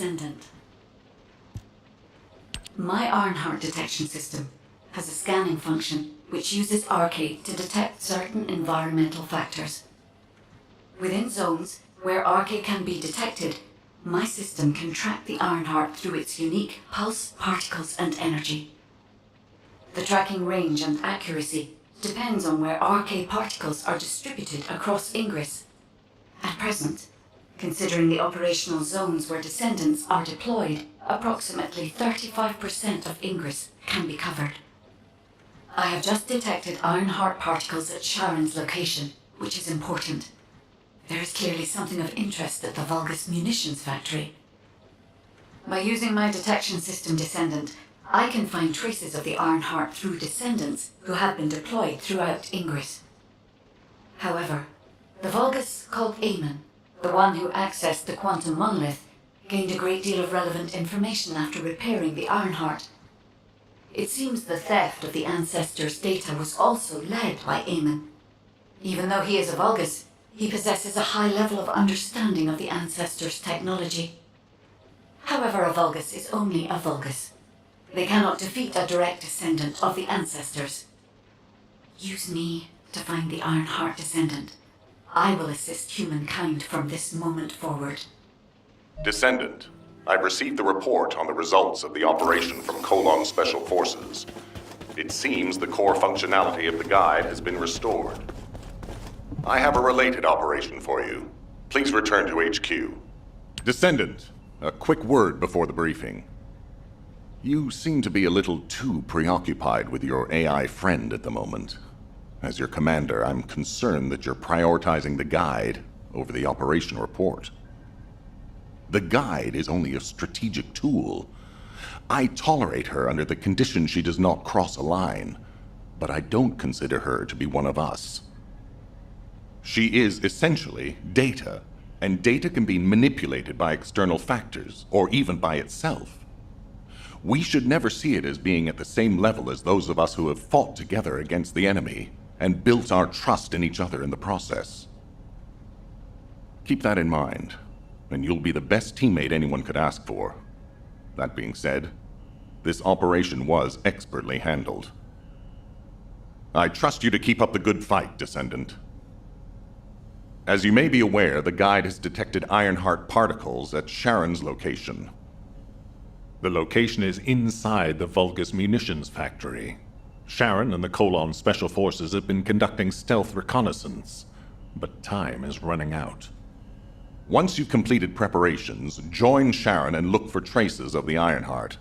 descendant. My Ironheart detection system has a scanning function which uses RK to detect certain environmental factors. Within zones where RK can be detected, my system can track the Ironheart through its unique pulse, particles, and energy. The tracking range and accuracy depends on where RK particles are distributed across Ingress. At present, considering the operational zones where descendants are deployed, approximately 35% of Ingress can be covered. I have just detected Ironheart particles at Sharon's location, which is important. There is clearly something of interest at the Vulgus munitions factory. By using my detection system Descendant, I can find traces of the Ironheart through descendants who have been deployed throughout Ingress. However, the Vulgus called Amon, the one who accessed the quantum monolith, gained a great deal of relevant information after repairing the Ironheart. It seems the theft of the Ancestors' data was also led by Amon. Even though he is a Vulgus, he possesses a high level of understanding of the Ancestors' technology. However, a Vulgus is only a Vulgus. They cannot defeat a direct descendant of the Ancestors. Use me to find the Ironheart descendant. I will assist humankind from this moment forward. Descendant, I've received the report on the results of the operation from Colon Special Forces. It seems the core functionality of the guide has been restored. I have a related operation for you. Please return to HQ. Descendant, a quick word before the briefing. You seem to be a little too preoccupied with your AI friend at the moment. As your commander, I'm concerned that you're prioritizing the guide over the operation report. The guide is only a strategic tool. I tolerate her under the condition she does not cross a line, but I don't consider her to be one of us. She is essentially data, and data can be manipulated by external factors, or even by itself. We should never see it as being at the same level as those of us who have fought together against the enemy and built our trust in each other in the process. Keep that in mind, and you'll be the best teammate anyone could ask for. That being said, this operation was expertly handled. I trust you to keep up the good fight, Descendant. As you may be aware, the guide has detected Ironheart particles at Sharon's location. The location is inside the Vulgus munitions factory. Sharon and the Colon Special Forces have been conducting stealth reconnaissance, but time is running out. Once you've completed preparations, join Sharon and look for traces of the Ironheart.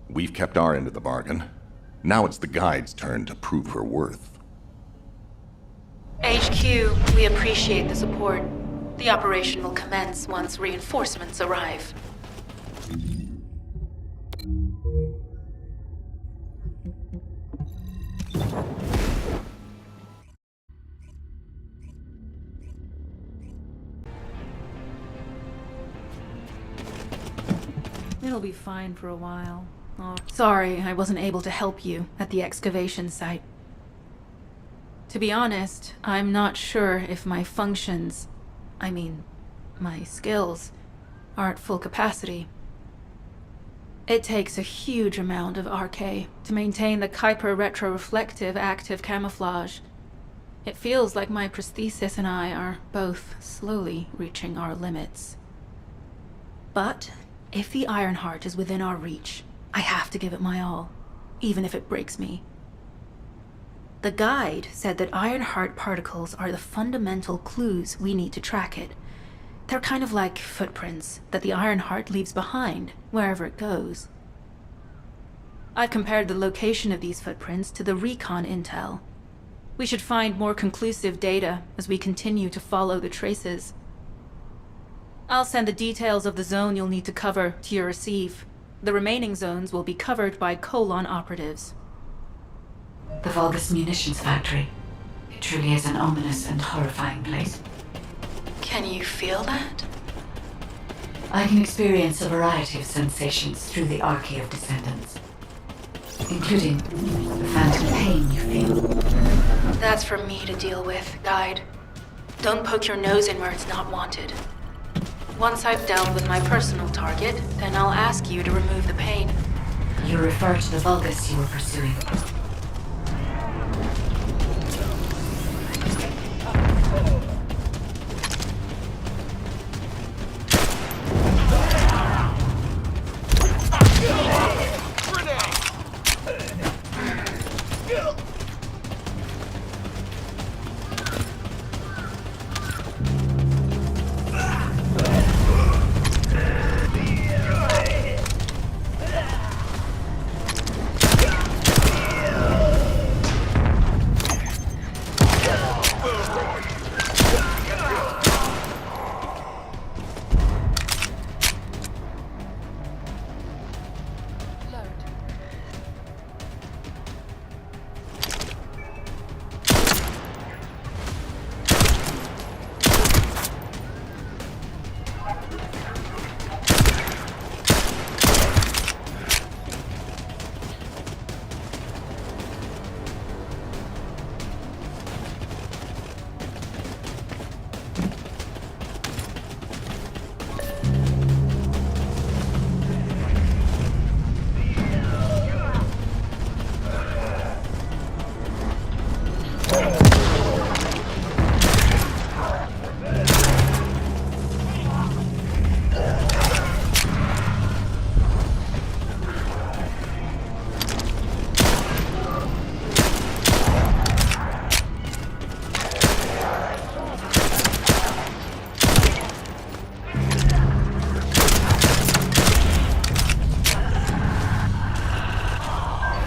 We've kept our end of the bargain. Now it's the guide's turn to prove her worth. HQ, we appreciate the support. The operation will commence once reinforcements arrive. It'll be fine for a while. Oh, sorry I wasn't able to help you at the excavation site. To be honest, I'm not sure if my functions, my skills, are at full capacity. It takes a huge amount of RK to maintain the Kuiper retroreflective active camouflage. It feels like my prosthesis and I are both slowly reaching our limits. But if the Ironheart is within our reach, I have to give it my all, even if it breaks me. The guide said that Ironheart particles are the fundamental clues we need to track it. They're kind of like footprints that the Ironheart leaves behind wherever it goes. I've compared the location of these footprints to the recon intel. We should find more conclusive data as we continue to follow the traces. I'll send the details of the zone you'll need to cover to your receive. The remaining zones will be covered by Colon operatives. The Vulgus munitions factory. It truly is an ominous and horrifying place. Can you feel that? I can experience a variety of sensations through the archy of descendants, including the phantom pain you feel. That's for me to deal with, Guide. Don't poke your nose in where it's not wanted. Once I've dealt with my personal target, then I'll ask you to remove the pain. You refer to the Vulgus you were pursuing.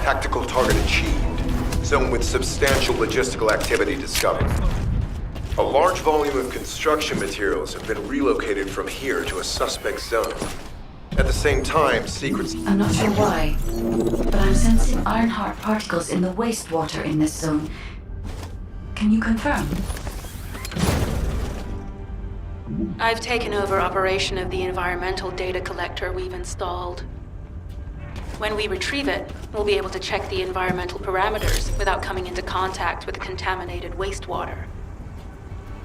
Tactical target achieved. Zone with substantial logistical activity discovered. A large volume of construction materials have been relocated from here to a suspect zone. At the same time, secrets... I'm not sure why, but I'm sensing Ironheart particles in the wastewater in this zone. Can you confirm? I've taken over operation of the environmental data collector we've installed. When we retrieve it, we'll be able to check the environmental parameters without coming into contact with contaminated wastewater.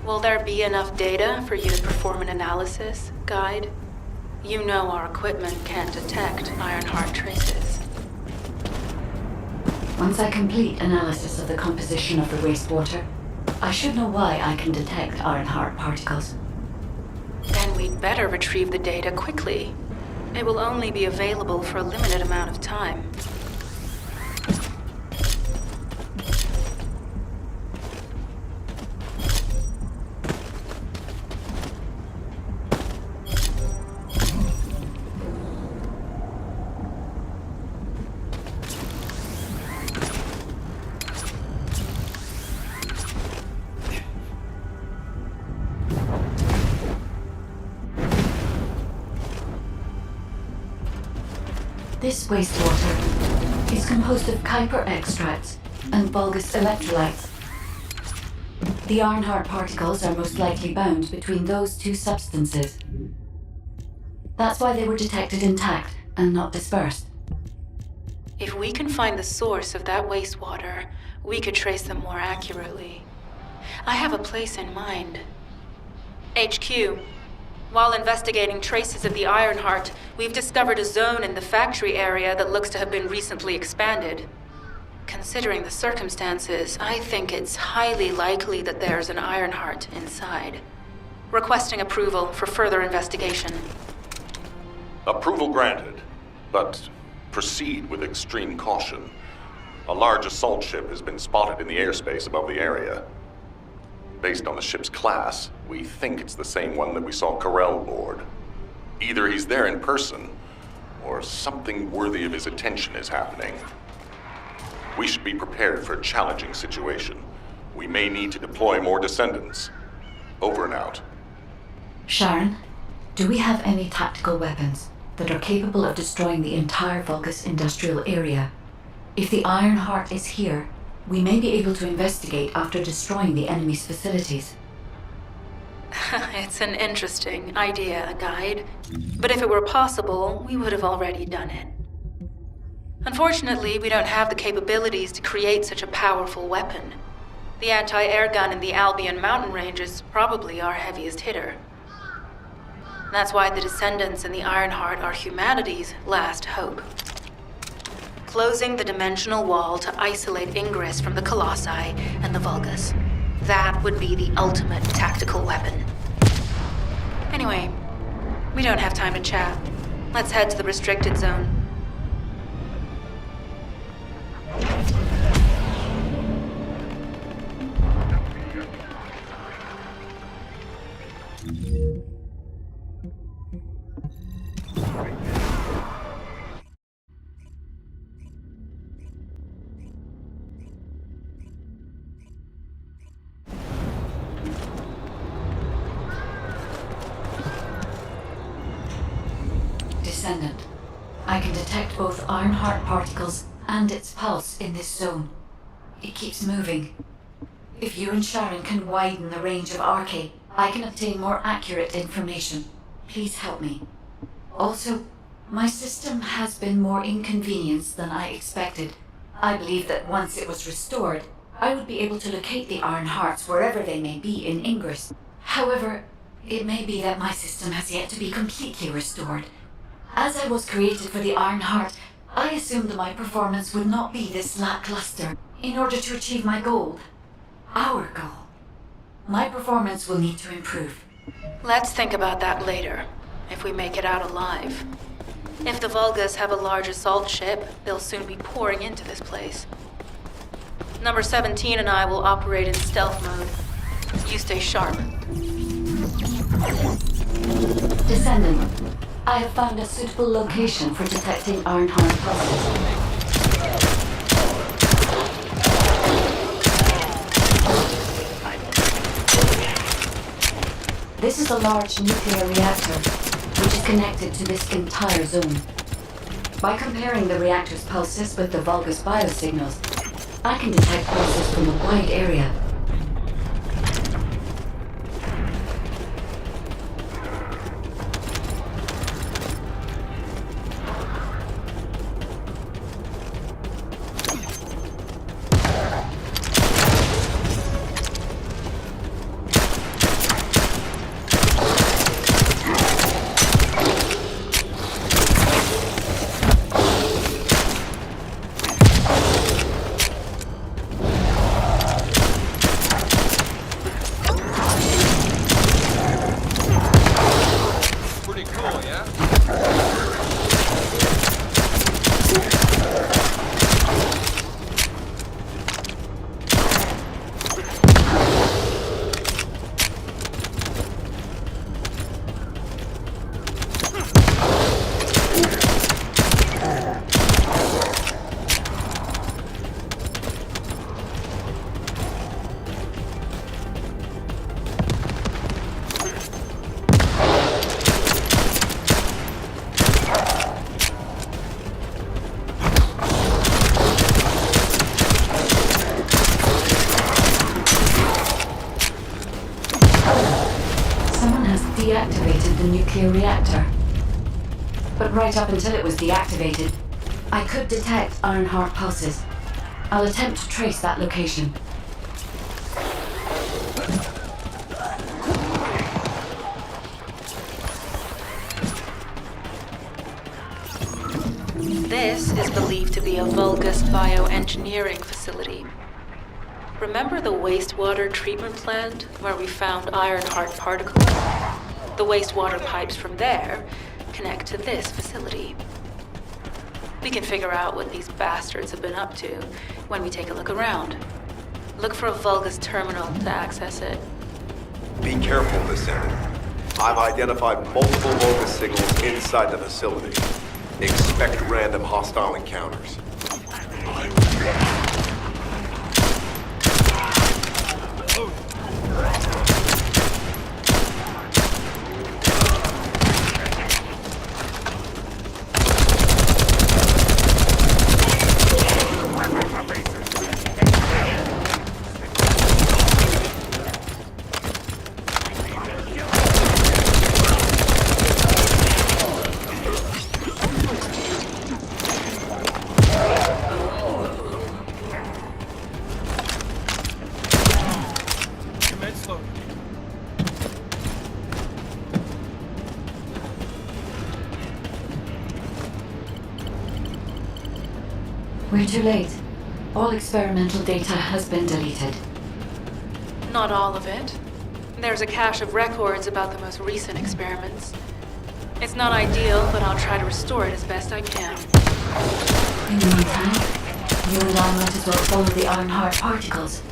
Will there be enough data for you to perform an analysis, Guide? You know our equipment can detect Ironheart traces. Once I complete analysis of the composition of the wastewater, I should know why I can detect Ironheart particles. Then we'd better retrieve the data quickly. It will only be available for a limited amount of time. This wastewater is composed of Kuiper extracts and Vulgus electrolytes. The Ironheart particles are most likely bound between those two substances. That's why they were detected intact and not dispersed. If we can find the source of that wastewater, we could trace them more accurately. I have a place in mind. HQ. While investigating traces of the Ironheart, we've discovered a zone in the factory area that looks to have been recently expanded. Considering the circumstances, I think it's highly likely that there's an Ironheart inside. Requesting approval for further investigation. Approval granted, but proceed with extreme caution. A large assault ship has been spotted in the airspace above the area. Based on the ship's class, we think it's the same one that we saw Carell board. Either he's there in person, or something worthy of his attention is happening. We should be prepared for a challenging situation. We may need to deploy more descendants. Over and out. Sharon, do we have any tactical weapons that are capable of destroying the entire Vulgus industrial area? If the Ironheart is here, we may be able to investigate after destroying the enemy's facilities. It's an interesting idea, Guide. But if it were possible, we would have already done it. Unfortunately, we don't have the capabilities to create such a powerful weapon. The anti-air gun in the Albion mountain range is probably our heaviest hitter. That's why the descendants in the Ironheart are humanity's last hope. Closing the dimensional wall to isolate Ingress from the Colossi and the Vulgus. That would be the ultimate tactical weapon. Anyway, we don't have time to chat. Let's head to the restricted zone. Descendant. I can detect both Ironheart particles and its pulse in this zone. It keeps moving. If you and Sharon can widen the range of Arche, I can obtain more accurate information. Please help me. Also, my system has been more inconvenienced than I expected. I believe that once it was restored, I would be able to locate the Ironhearts wherever they may be in Ingress. However, it may be that my system has yet to be completely restored. As I was created for the Ironheart, I assumed that my performance would not be this lackluster. In order to achieve my goal, our goal, my performance will need to improve. Let's think about that later, if we make it out alive. If the Vulgus have a large assault ship, they'll soon be pouring into this place. Number 17 and I will operate in stealth mode. You stay sharp. Descendant, I have found a suitable location for detecting Ironheart pulses. This is a large nuclear reactor, which is connected to this entire zone. By comparing the reactor's pulses with the Vulgus biosignals, I can detect pulses from a wide area. Deactivated the nuclear reactor. But right up until it was deactivated, I could detect Ironheart pulses. I'll attempt to trace that location. This is believed to be a Vulgus bioengineering facility. Remember the wastewater treatment plant where we found Ironheart particles? The wastewater pipes from there connect to this facility. We can figure out what these bastards have been up to when we take a look around. Look for a Vulgus terminal to access it. Be careful, Descendant. I've identified multiple Vulgus signals inside the facility. Expect random hostile encounters. Slow. We're too late. All experimental data has been deleted. Not all of it. There's a cache of records about the most recent experiments. It's not ideal, but I'll try to restore it as best I can. In the meantime, you and I might as well follow the Ironheart particles.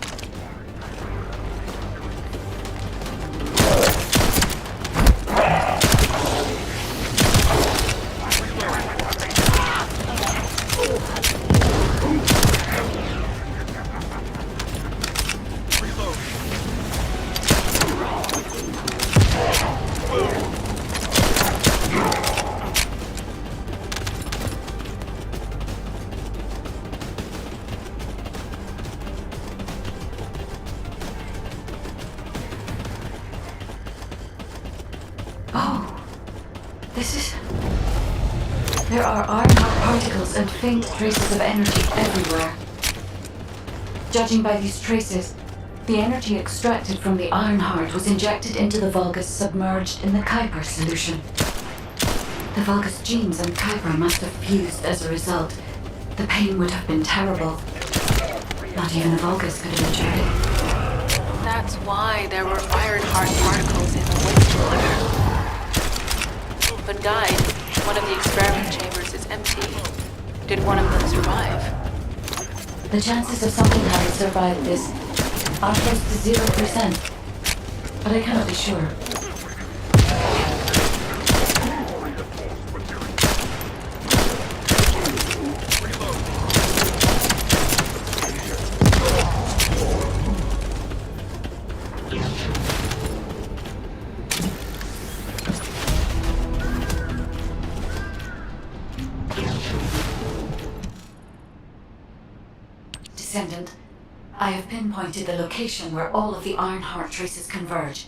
There are Ironheart particles and faint traces of energy everywhere. Judging by these traces, the energy extracted from the Ironheart was injected into the Vulgus submerged in the Kuiper solution. The Vulgus genes and Kuiper must have fused as a result. The pain would have been terrible. Not even a Vulgus could have endured it. That's why there were Ironheart particles in the wastewater. But Guide, one of the experiment chambers is empty. Did one of them survive? The chances of something having survived this are close to 0%, but I cannot be sure. Descendant, I have pinpointed the location where all of the Ironheart traces converge.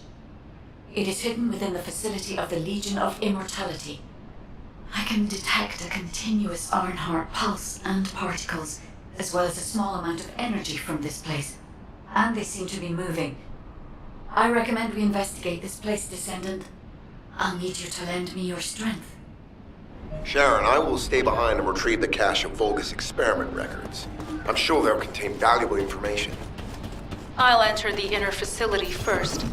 It is hidden within the facility of the Legion of Immortality. I can detect a continuous Ironheart pulse and particles, as well as a small amount of energy from this place. And they seem to be moving. I recommend we investigate this place, Descendant. I'll need you to lend me your strength. Sharon, I will stay behind and retrieve the cache of Vulgus experiment records. I'm sure they'll contain valuable information. I'll enter the inner facility first.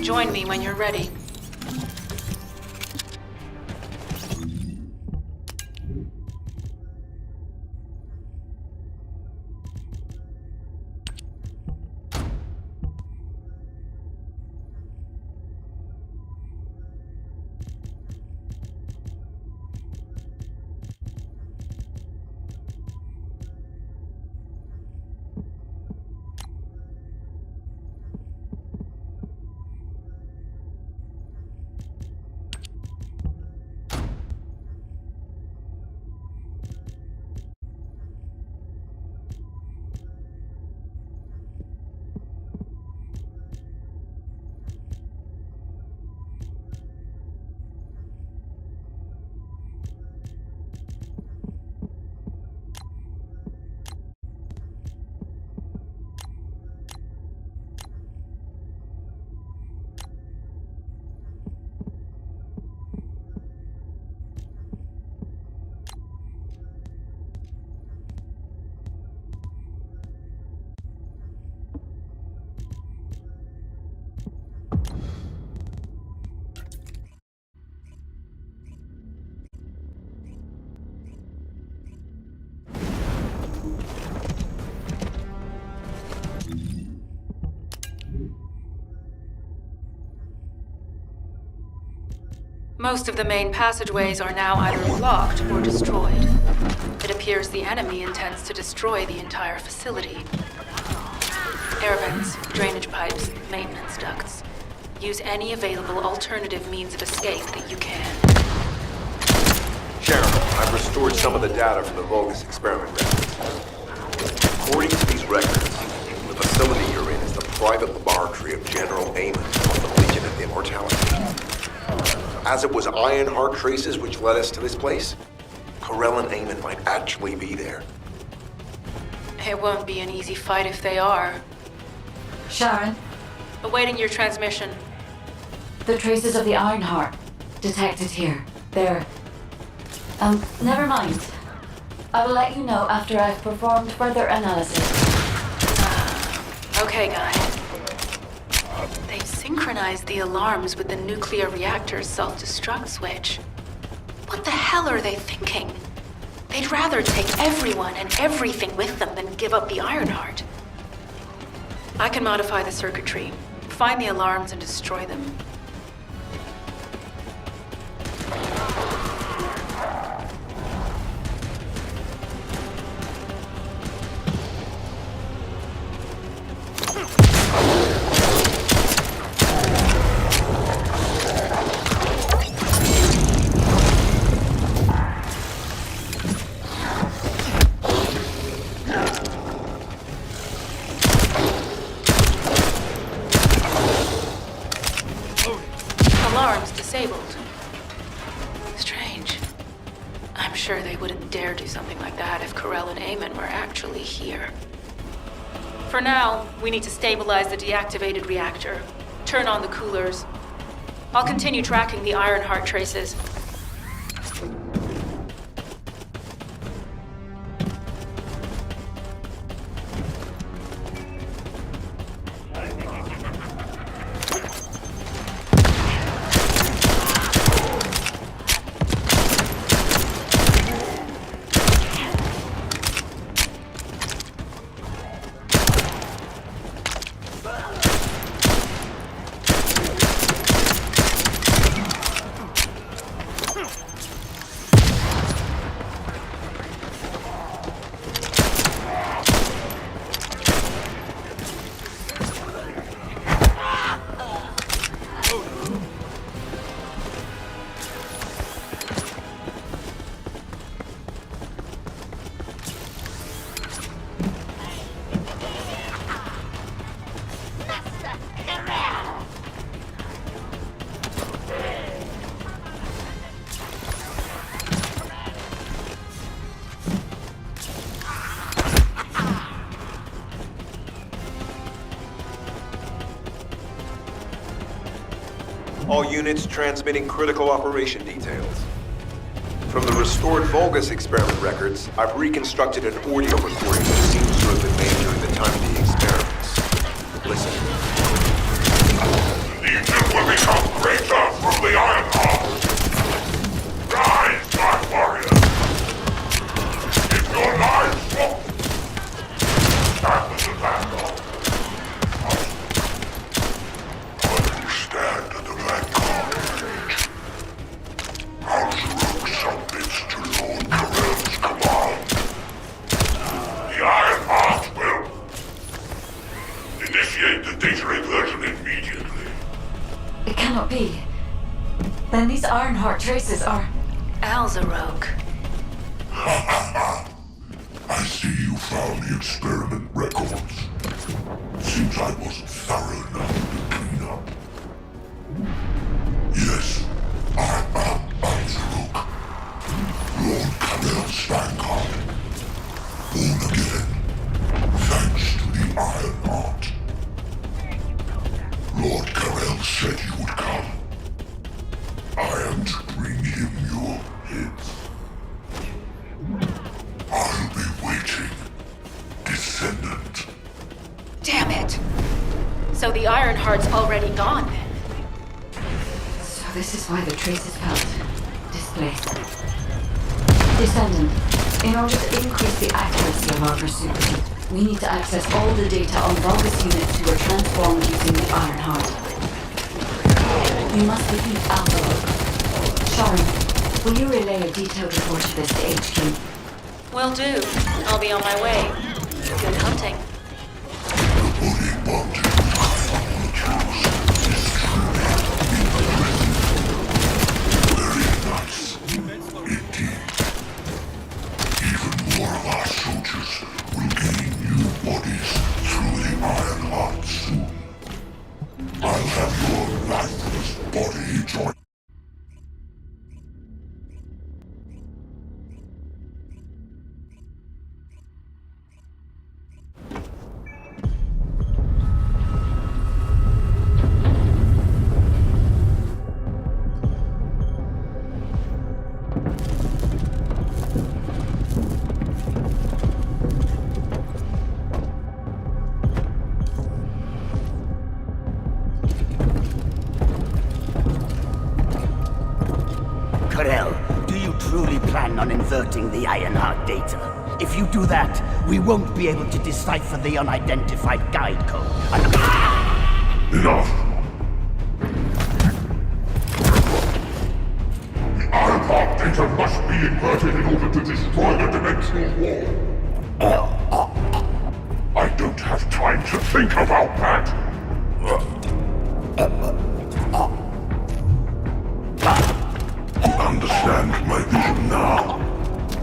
Join me when you're ready. Most of the main passageways are now either blocked or destroyed. It appears the enemy intends to destroy the entire facility. Air vents, drainage pipes, maintenance ducts. Use any available alternative means of escape that you can. Sharon, I've restored some of the data from the Vulgus experiment records. According to these records, the facility you're in is the private laboratory of General Amon of the Legion of Immortality. As it was Ironheart traces which led us to this place, Corell and Amon might actually be there. It won't be an easy fight if they are. Sharon, Awaiting your transmission. the traces of the Ironheart detected here. They're... never mind. I will let you know after I've performed further analysis. Okay, guy. They've synchronized the alarms with the nuclear reactor's self-destruct switch. What the hell are they thinking? They'd rather take everyone and everything with them than give up the Ironheart. I can modify the circuitry, find the alarms and destroy them. Alarms disabled. Strange. I'm sure they wouldn't dare do something like that if Corell and Eamon were actually here. For now, we need to stabilize the deactivated reactor, turn on the coolers. I'll continue tracking the Ironheart traces. All units transmitting critical operation details. From the restored Vulgus experiment records, I've reconstructed an audio recording that seems to have been made during the time of the experiments. Listen. Legion will become greater from the Ironheart. Rise, Dark Warrior. If your lives won't stand as a vanguard. Understand the vanguard. Ironworks submits to Lord Corell's command. The Ironheart will initiate the data reversion immediately. It cannot be. Then these Ironheart traces are... Alzarok. I see you found the experiment records. Seems I wasn't thorough enough to clean up. Yes, I am Alzarok. Lord Corell's vanguard. Born again, thanks to the Ironheart. Lord Corell said you would come. I am to bring him your hits. I'll be waiting, descendant. Damn it! So the Ironheart's already gone then? So this is why the traces felt displaced. Descendant, in order to increase the accuracy of our pursuit, we need to access all the data on Vulgus units who are transformed using the Ironheart. You must defeat Alpha. Sharon, will you relay a detailed report of this to HQ? Will do. I'll be on my way. Good hunting. The body bonded with high molecules is truly very nice. Indeed. Even more of our soldiers will gain new bodies through the Ironheart soon. I'll have your lifeless body join. inserting the Ironheart data. If you do that, we won't be able to decipher the unidentified guide code. Enough! The Ironheart data must be inverted in order to destroy the dimensional wall. I don't have time to think about that! You understand my vision now,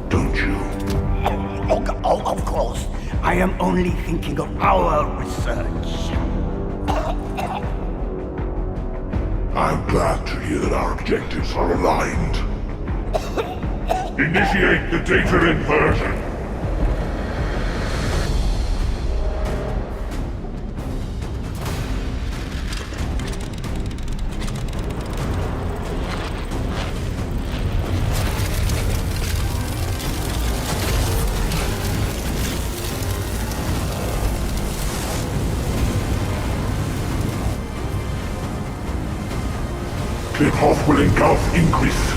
don't you? Oh, of course. I am only thinking of our research. I'm glad to hear that our objectives are aligned. Initiate the data inversion. Cliff will engulf Increase.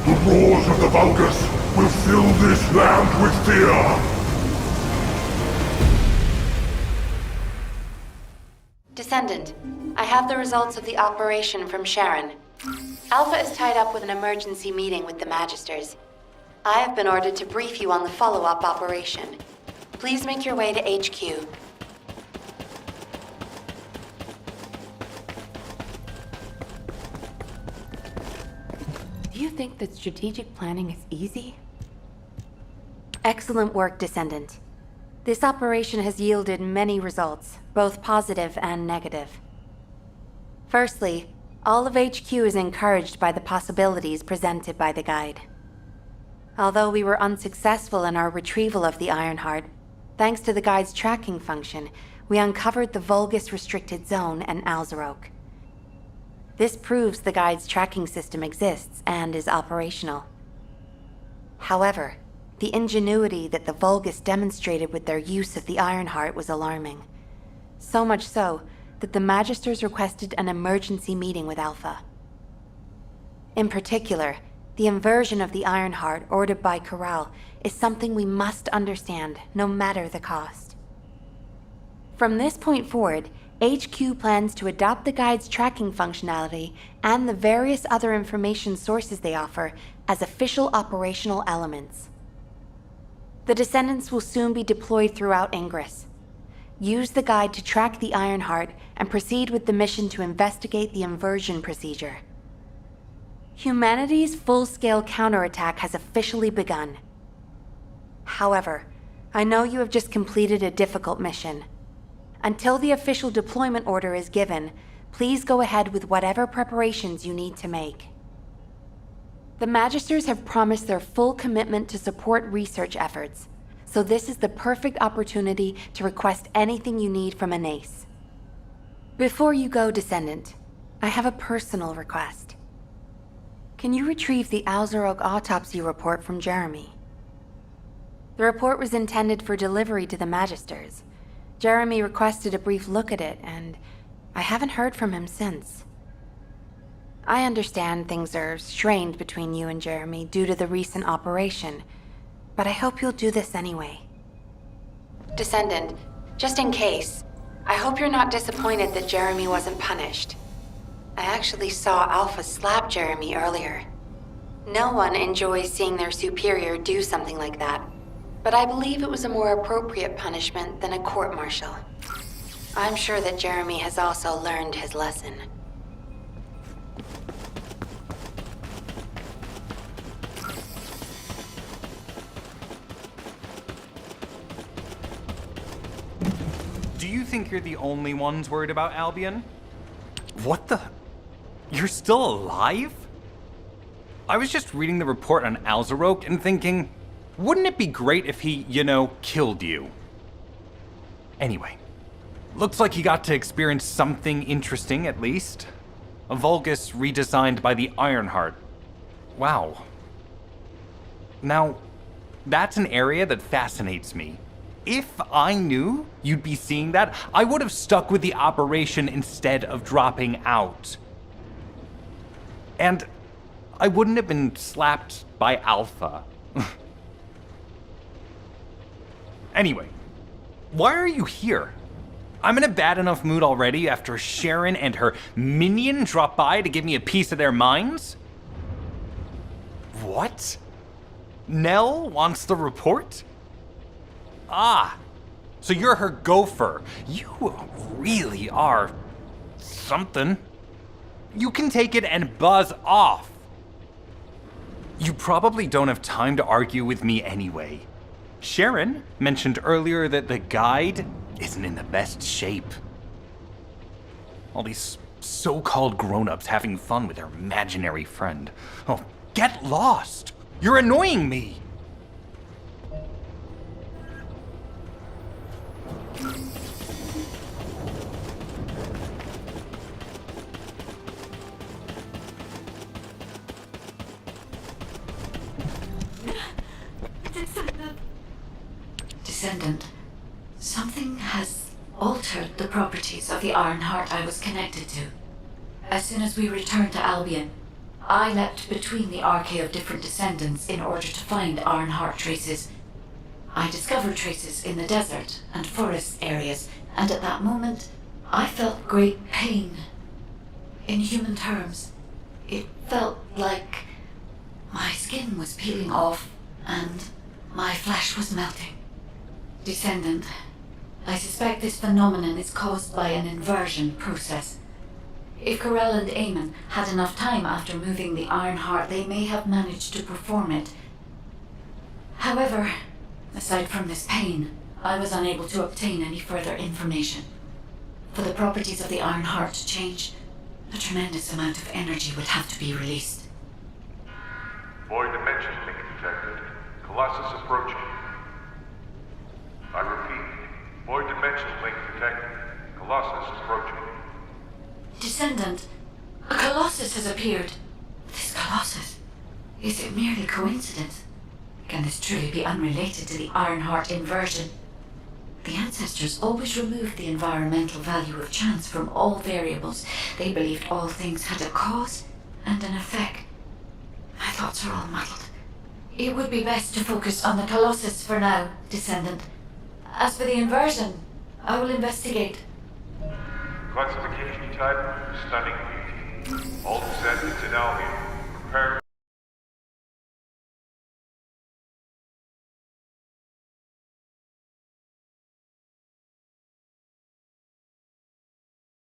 The roars of the Vulgus will fill this land with fear. Descendant, I have the results of the operation from Sharon. Alpha is tied up with an emergency meeting with the Magisters. I have been ordered to brief you on the follow-up operation. Please make your way to HQ. Do you think that strategic planning is easy? Excellent work, Descendant. This operation has yielded many results, both positive and negative. Firstly, all of HQ is encouraged by the possibilities presented by the guide. Although we were unsuccessful in our retrieval of the Ironheart, thanks to the guide's tracking function, we uncovered the Vulgus restricted zone and Alzarok. This proves the guide's tracking system exists and is operational. However, the ingenuity that the Vulgus demonstrated with their use of the Ironheart was alarming. So much so that the Magisters requested an emergency meeting with Alpha. In particular, the inversion of the Ironheart ordered by Corral is something we must understand, no matter the cost. From this point forward, HQ plans to adopt the guide's tracking functionality and the various other information sources they offer as official operational elements. The Descendants will soon be deployed throughout Ingress. Use the guide to track the Ironheart and proceed with the mission to investigate the inversion procedure. Humanity's full-scale counterattack has officially begun. However, I know you have just completed a difficult mission. Until the official deployment order is given, please go ahead with whatever preparations you need to make. The Magisters have promised their full commitment to support research efforts, so this is the perfect opportunity to request anything you need from an ace. Before you go, Descendant, I have a personal request. Can you retrieve the Alzarok autopsy report from Jeremy? The report was intended for delivery to the Magisters. Jeremy requested a brief look at it, and I haven't heard from him since. I understand things are strained between you and Jeremy due to the recent operation, but I hope you'll do this anyway. Descendant, just in case, I hope you're not disappointed that Jeremy wasn't punished. I actually saw Alpha slap Jeremy earlier. No one enjoys seeing their superior do something like that, but I believe it was a more appropriate punishment than a court-martial. I'm sure that Jeremy has also learned his lesson. Do you think you're the only ones worried about Albion? What the? You're still alive? I was just reading the report on Alzarok and thinking, wouldn't it be great if he, killed you? Anyway, looks like you got to experience something interesting at least. A Vulgus redesigned by the Ironheart. Wow. Now, that's an area that fascinates me. If I knew you'd be seeing that, I would have stuck with the operation instead of dropping out. And I wouldn't have been slapped by Alpha. Anyway, why are you here? I'm in a bad enough mood already after Sharon and her minion drop by to give me a piece of their minds? What? Nell wants the report? Ah, so you're her gopher. You really are something. You can take it and buzz off. You probably don't have time to argue with me anyway. Sharon mentioned earlier that the guide isn't in the best shape. All these so-called grown-ups having fun with their imaginary friend. Oh, get lost! You're annoying me! Descendant, something has altered the properties of the Ironheart I was connected to. As soon as we returned to Albion, I leapt between the arcade of different descendants in order to find Ironheart traces. I discovered traces in the desert and forest areas, and at that moment, I felt great pain. In human terms, it felt like my skin was peeling off and my flesh was melting. Descendant, I suspect this phenomenon is caused by an inversion process. If Corell and Eamon had enough time after moving the Ironheart, they may have managed to perform it. However, aside from this pain, I was unable to obtain any further information. For the properties of the Ironheart to change, a tremendous amount of energy would have to be released. Void dimension link detected. Colossus approaching. I repeat, void dimension link detected. Colossus approaching. Descendant, a Colossus has appeared. This Colossus, is it merely coincidence? Can this truly be unrelated to the Ironheart inversion? The ancestors always removed the environmental value of chance from all variables. They believed all things had a cause and an effect. My thoughts are all muddled. It would be best to focus on the Colossus for now, Descendant. As for the inversion, I will investigate. Classification type, stunning beauty. All descendants in Albion. Prepare